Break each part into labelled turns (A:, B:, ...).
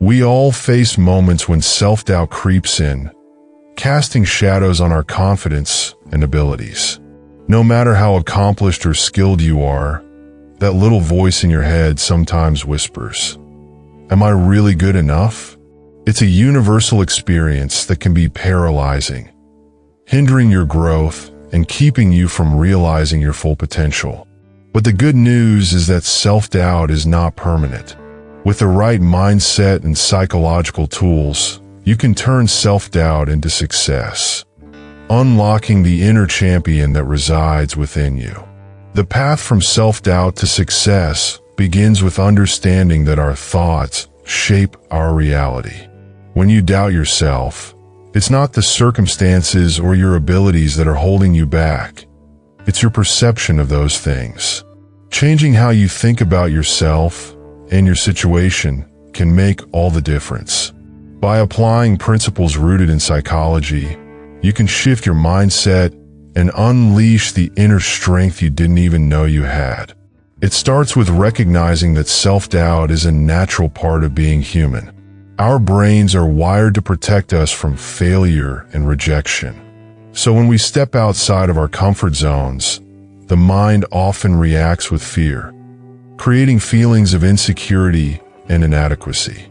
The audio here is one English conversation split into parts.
A: We all face moments when self-doubt creeps in, casting shadows on our confidence and abilities. No matter how accomplished or skilled you are, that little voice in your head sometimes whispers, "Am I really good enough?" It's a universal experience that can be paralyzing, hindering your growth and keeping you from realizing your full potential. But the good news is that self-doubt is not permanent. With the right mindset and psychological tools, you can turn self-doubt into success, unlocking the inner champion that resides within you. The path from self-doubt to success begins with understanding that our thoughts shape our reality. When you doubt yourself, it's not the circumstances or your abilities that are holding you back. It's your perception of those things. Changing how you think about yourself and your situation can make all the difference. By applying principles rooted in psychology, you can shift your mindset and unleash the inner strength you didn't even know you had. It starts with recognizing that self-doubt is a natural part of being human. Our brains are wired to protect us from failure and rejection. So when we step outside of our comfort zones, the mind often reacts with fear, creating feelings of insecurity and inadequacy.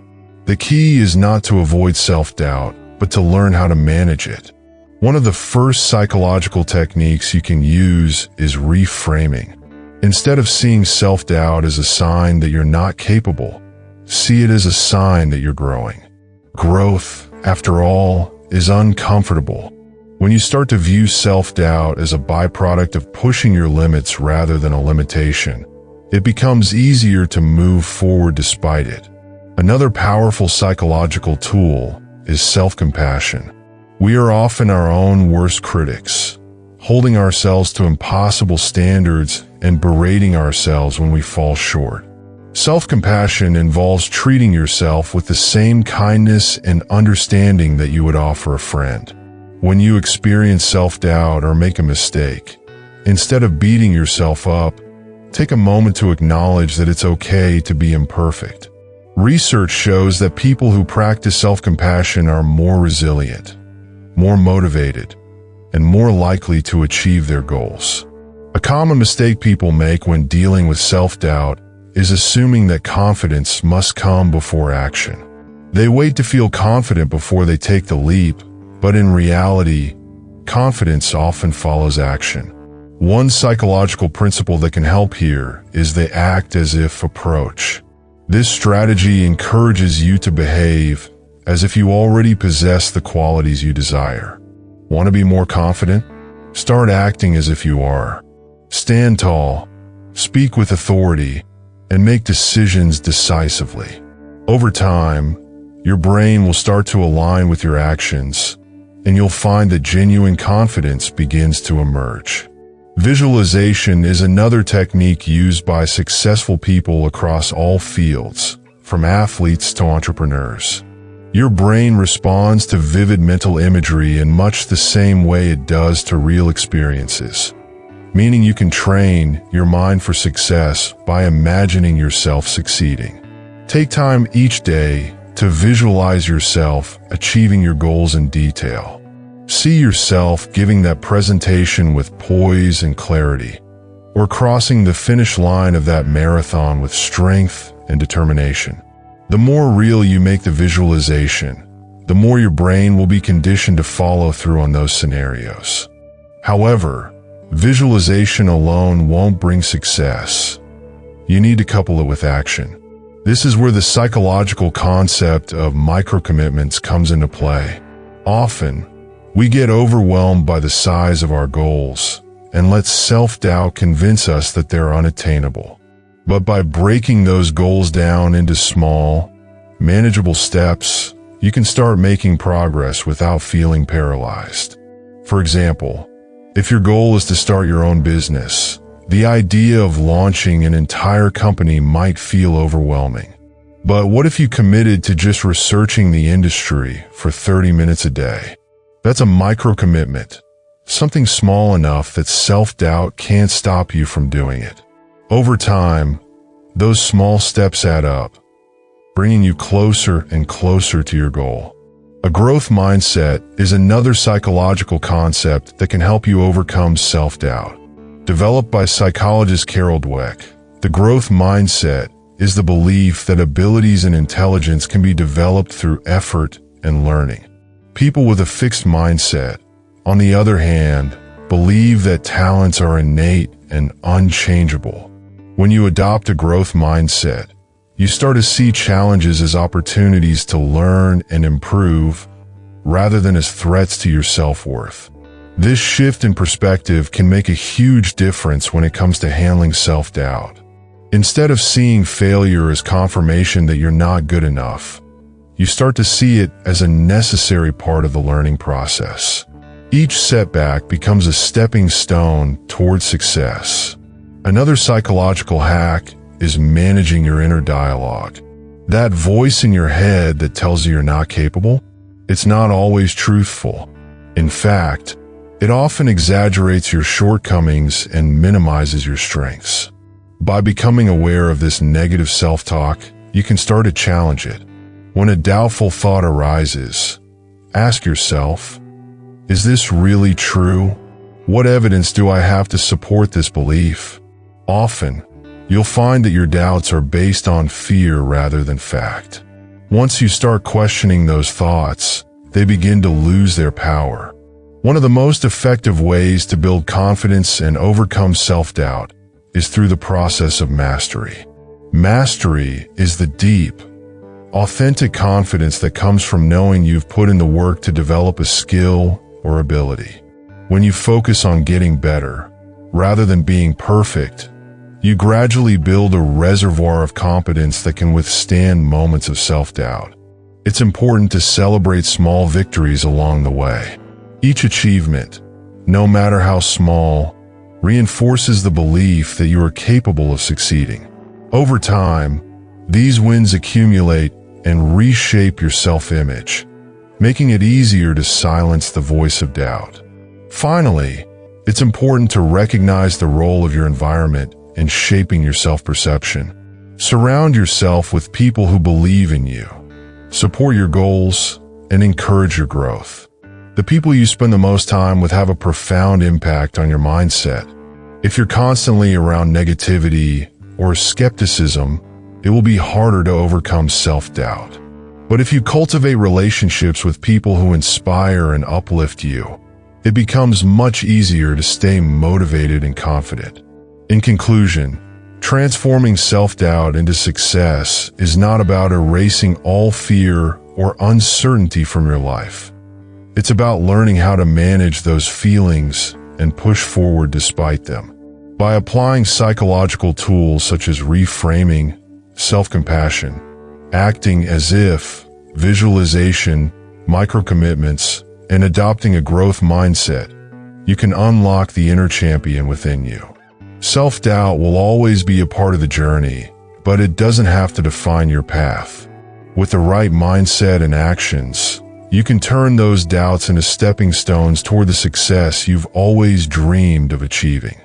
A: The key is not to avoid self-doubt, but to learn how to manage it. One of the first psychological techniques you can use is reframing. Instead of seeing self-doubt as a sign that you're not capable, see it as a sign that you're growing. Growth, after all, is uncomfortable. When you start to view self-doubt as a byproduct of pushing your limits rather than a limitation, it becomes easier to move forward despite it. Another powerful psychological tool is self-compassion. We are often our own worst critics, holding ourselves to impossible standards and berating ourselves when we fall short. Self-compassion involves treating yourself with the same kindness and understanding that you would offer a friend. When you experience self-doubt or make a mistake, instead of beating yourself up, take a moment to acknowledge that it's okay to be imperfect. Research shows that people who practice self-compassion are more resilient, more motivated, and more likely to achieve their goals. A common mistake people make when dealing with self-doubt is assuming that confidence must come before action. They wait to feel confident before they take the leap, but in reality, confidence often follows action. One psychological principle that can help here is the act as if approach. This strategy encourages you to behave as if you already possess the qualities you desire. Want to be more confident? Start acting as if you are. Stand tall, speak with authority, and make decisions decisively. Over time, your brain will start to align with your actions, and you'll find that genuine confidence begins to emerge. Visualization is another technique used by successful people across all fields, from athletes to entrepreneurs. Your brain responds to vivid mental imagery in much the same way it does to real experiences, meaning you can train your mind for success by imagining yourself succeeding. Take time each day to visualize yourself achieving your goals in detail. See yourself giving that presentation with poise and clarity, or crossing the finish line of that marathon with strength and determination. The more real you make the visualization, the more your brain will be conditioned to follow through on those scenarios. However, visualization alone won't bring success. You need to couple it with action. This is where the psychological concept of micro-commitments comes into play. Often, we get overwhelmed by the size of our goals and let self-doubt convince us that they're unattainable. But by breaking those goals down into small, manageable steps, you can start making progress without feeling paralyzed. For example, if your goal is to start your own business, the idea of launching an entire company might feel overwhelming. But what if you committed to just researching the industry for 30 minutes a day? That's a micro-commitment, something small enough that self-doubt can't stop you from doing it. Over time, those small steps add up, bringing you closer and closer to your goal. A growth mindset is another psychological concept that can help you overcome self-doubt. Developed by psychologist Carol Dweck, the growth mindset is the belief that abilities and intelligence can be developed through effort and learning. People with a fixed mindset, on the other hand, believe that talents are innate and unchangeable. When you adopt a growth mindset, you start to see challenges as opportunities to learn and improve, rather than as threats to your self-worth. This shift in perspective can make a huge difference when it comes to handling self-doubt. Instead of seeing failure as confirmation that you're not good enough, you start to see it as a necessary part of the learning process. Each setback becomes a stepping stone towards success. Another psychological hack is managing your inner dialogue. That voice in your head that tells you you're not capable, it's not always truthful. In fact, it often exaggerates your shortcomings and minimizes your strengths. By becoming aware of this negative self-talk, you can start to challenge it. When a doubtful thought arises, ask yourself, is this really true? What evidence do I have to support this belief? Often, you'll find that your doubts are based on fear rather than fact. Once you start questioning those thoughts, they begin to lose their power. One of the most effective ways to build confidence and overcome self-doubt is through the process of mastery. Mastery is the deep, authentic confidence that comes from knowing you've put in the work to develop a skill or ability. When you focus on getting better, rather than being perfect, you gradually build a reservoir of competence that can withstand moments of self-doubt. It's important to celebrate small victories along the way. Each achievement, no matter how small, reinforces the belief that you are capable of succeeding. Over time, these wins accumulate and reshape your self-image, making it easier to silence the voice of doubt. Finally, it's important to recognize the role of your environment in shaping your self-perception. Surround yourself with people who believe in you, support your goals, and encourage your growth. The people you spend the most time with have a profound impact on your mindset. If you're constantly around negativity or skepticism, it will be harder to overcome self-doubt. But if you cultivate relationships with people who inspire and uplift you, it becomes much easier to stay motivated and confident. In conclusion, transforming self-doubt into success is not about erasing all fear or uncertainty from your life. It's about learning how to manage those feelings and push forward despite them. By applying psychological tools such as reframing, self-compassion, acting as if, visualization, micro-commitments, and adopting a growth mindset, you can unlock the inner champion within you. Self-doubt will always be a part of the journey, but it doesn't have to define your path. With the right mindset and actions, you can turn those doubts into stepping stones toward the success you've always dreamed of achieving.